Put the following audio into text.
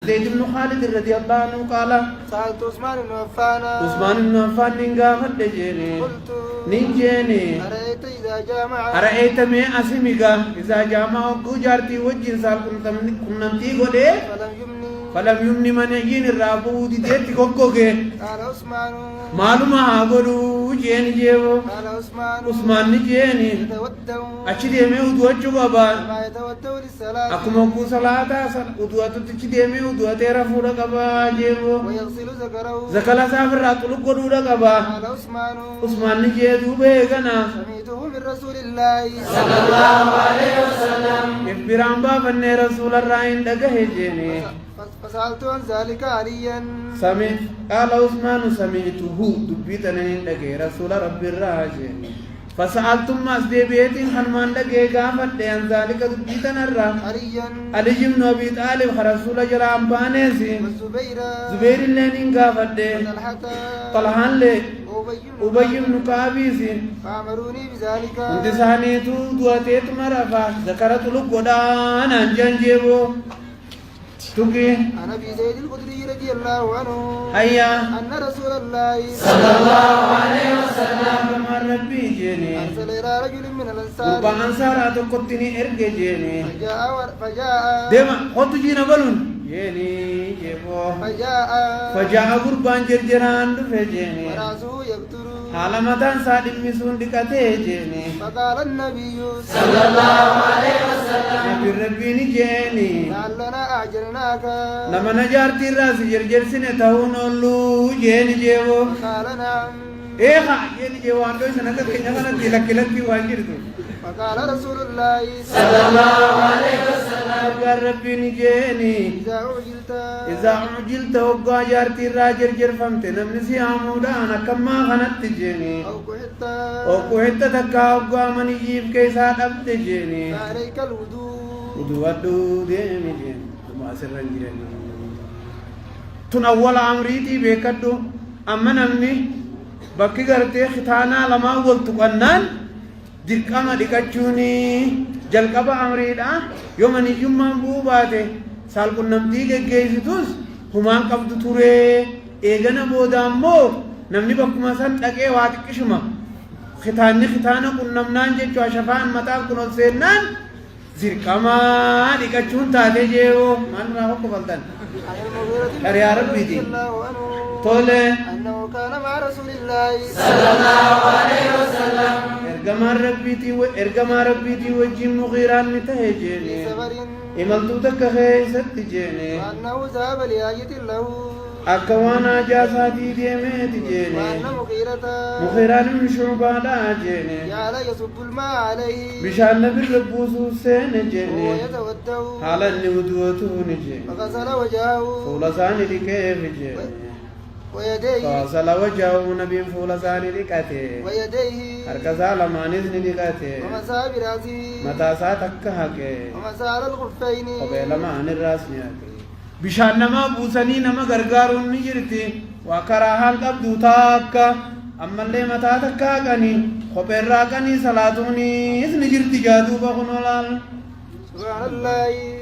زيد بن خالد رضي الله عنه قال سألت عثمان بن عفان عثمان بن عفان نقافت جيني قلت نجيني أرأيت إذا جامع أرأيت مي أسميغا إذا جامع جارتي وجين سال كنتي غدي فلم يمني من يجين الرابو دي ديتي كوكوغي قال عثمان معلومة هاغدو جيني جيبو قال عثمان نجيني يتودع أشدي مي ودوة جوابا ما يتودع للصلاة أكما كو صلاة ودوة تشدي مي ودوة تيرا فولا قبا جيبو ويغسل ذكره زكالا سافر راتلو قدودا قبا قال عثمان نجيدو بيغنا سمعته من رسول الله صلى الله عليه وسلم إبرام بابن رسول الرائن لقه جيني فسألت عن ذلك عليا سمع قال عثمان سمعته دبيتنا لقه رسول رب الراجي فسألتم ماسدي بيتين خنمان لقه قافت عن ذلك دبيتنا الرا عليا علي بن أبي طالب رسول جرام بانيسي زبير اللين قافت طلحان لي أبي بن كعبيسي فأمروني بذلك انتسانيتو دواتيت مرفا ذكرت لقودان أنجان جيبو تقي أنا في زيد الخدري رضي الله عنه هيا أن رسول الله صلى الله عليه وسلم كما ربي جيني أرسل إلى رجل من الأنصار وبأنصار أتقطني إرقى جيني فجاء ديما خط جينا بلون جيني جيبو فجاء قربان جرجران دفجيني ورأسه يبتر حالا متان سادم مسون دكته جيني فقال النبي صلى الله عليه وسلم نبي ربيني جيني لعلنا أعجلناك لما نجارتي الراس جرجر سنة تهون اللو جيني جيبو قال نعم إيه جيني جيبو عندو سنة كنيا كنا تلك واجرتو فقال رسول الله صلى الله عليه وسلم يا ربي نجيني إذا عجلت وقا جارتي الراجر جرفمت نمنسي عمودا أنا كما خنت جيني أو كحت تكا وقا من يجيب كيسا أبت جيني فعليك الوضوء ودو ديمي جيني ثم أسر جيني تن أول عمريتي بيكدو أما نمني بكي غرتي ختانا لما ولتو قنان dirqama dhiqachuuni jalqaba amriidha yoo maniyyummaan bu'uu baate saalqunnamtii geggeessitus humaan qabdu turee eegana booda ammoo namni bakkuma san dhaqee waa xiqqishuma khitaana qunnamnaan jechuu ashafaan mataan kun ol seennaan dirqamaa dhiqachuun taatee jeewoo maalirraa hokkofaltan shariyaa rabbiiti tole أنه كان مع رسول الله صلى الله عليه وسلم إرجما ربيتي وجيم مغيران متهجيني سفر إملتو تك خيست جيني وأنه ذهب لآية له أكوانا جاساتي ديمت جيني وأن مغيران من شعبانا جيني جعل يصب الماء عليه بشان نبي ربوسو سين جيني ويتودع حالا نودوتو نجيني فغسل وجهه فولساني لكيف جيني ويديه فغسل وجهه نبي فولساني لكته ويديه هركزا لمانيز لكته ومسح برأسه متاسا تكهكه ومسح على الخفين قبل ما عن الراس نياكي بشان نما بوسني نما غرغارون نجرتي وكراهان قبدو تاكا أما اللي متا تكاكني خبر راكني صلاتوني إذ نجرتي جادو بخنولال سبحان الله